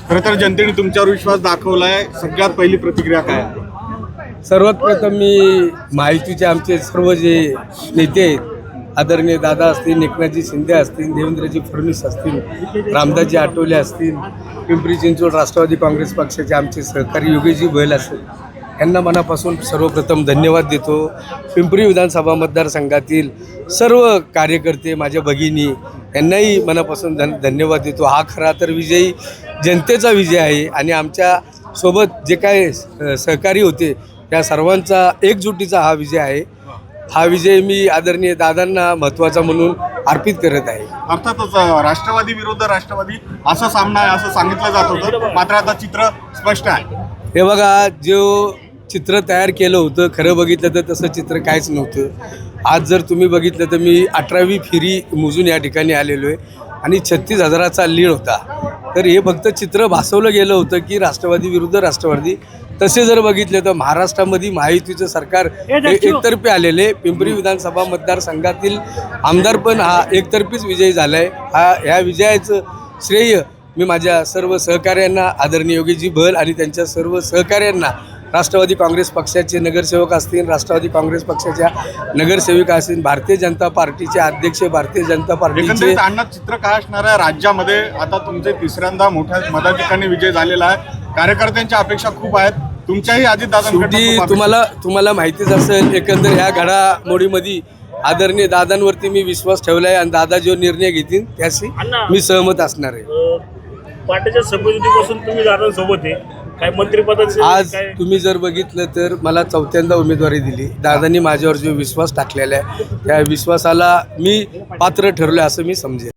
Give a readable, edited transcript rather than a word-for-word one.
खरं तर जनतेने तुमच्यावर विश्वास दाखवलाय, सगळ्यात पहिली प्रतिक्रिया काय? सर्वात प्रथम मी महायुतीचे आमचे सर्व जे नेते आहेत, आदरणीय दादा असतील, एकनाथजी शिंदे असतील, देवेंद्रजी फडणवीस असतील, रामदासजी आठवले असतील, पिंपरी चिंचवड राष्ट्रवादी काँग्रेस पक्षाचे आमचे सहकारी योगेशजी बैल असतील, यांना मनापासून सर्वप्रथम धन्यवाद देतो. पिंपरी विधानसभा मतदारसंघातील सर्व कार्यकर्ते, माझ्या भगिनी, यांनाही मनापासून धन्यवाद देतो. हा खरा तर विजयी जनतेचा विजय आहे आणि आमच्या सोबत जे काय सहकारी होते त्या सर्वांचा एकजुटीचा हा विजय आहे. हा विजय मी आदरणीय दादांना महत्त्वाचा म्हणून अर्पित करत आहे. अर्थातच राष्ट्रवादी विरुद्ध राष्ट्रवादी असा सामना आहे असं सांगितलं जात होतं, मात्र आता चित्र स्पष्ट आहे. हे बघा, जो चित्र तयार केलं होतं, खरं बघितलं तर तसं चित्र काहीच नव्हतं. आज जर तुम्ही बघितलं तर मी 18वी फेरी मोजून या ठिकाणी आलेलो आहे आणि 36,000चा लीड होता. तर हे फक्त चित्र भासवलं गेलं होतं की राष्ट्रवादी विरुद्ध राष्ट्रवादी. तसे जर बघितले तर महाराष्ट्रामध्ये महायुतीचं सरकार एकतर्फी आलेले, पिंपरी विधानसभा मतदारसंघातील आमदार पण हा एकतर्फीच विजयी झाला आहे. ह्या विजयाचं श्रेय मी माझ्या सर्व सहकाऱ्यांना, आदरणीय योगेशजी बैल आणि त्यांच्या सर्व सहकाऱ्यांना, राष्ट्रवादी काँग्रेस पक्षाचे नगरसेवक असतील, राष्ट्रवादी काँग्रेस पक्षाच्या नगरसेविका असतील, भारतीय जनता पार्टीचे अध्यक्ष, भारतीय जनता पार्टीचे अण्णा, चित्र काय असणार आहे राज्यामध्ये? आता तुमचे तिसऱ्यांदा मोठ्या मताधिकाने विजय झालेला आहे. कार्यकर्त्यांच्या अपेक्षा खूप आहेत, तुमच्याही शेवटी तुम्हाला माहितीच असेल, एकंदर ह्या घडामोडीमध्ये आदरणीय दादांवरती मी विश्वास ठेवला आहे आणि दादा जो निर्णय घेतील त्याशी मी सहमत असणार आहे. पार्टीच्या सभापतीपासून तुम्ही दादांसोबत आहे, काय मंत्रिपदाचे आज तुम्ही जर बघितलं तर मला 4थ्यांदा उमेदवारी दिली. दादांनी माझ्यावर जो विश्वास टाकलेला आहे त्या विश्वासाला मी पात्र ठरलो असं मी समजेल.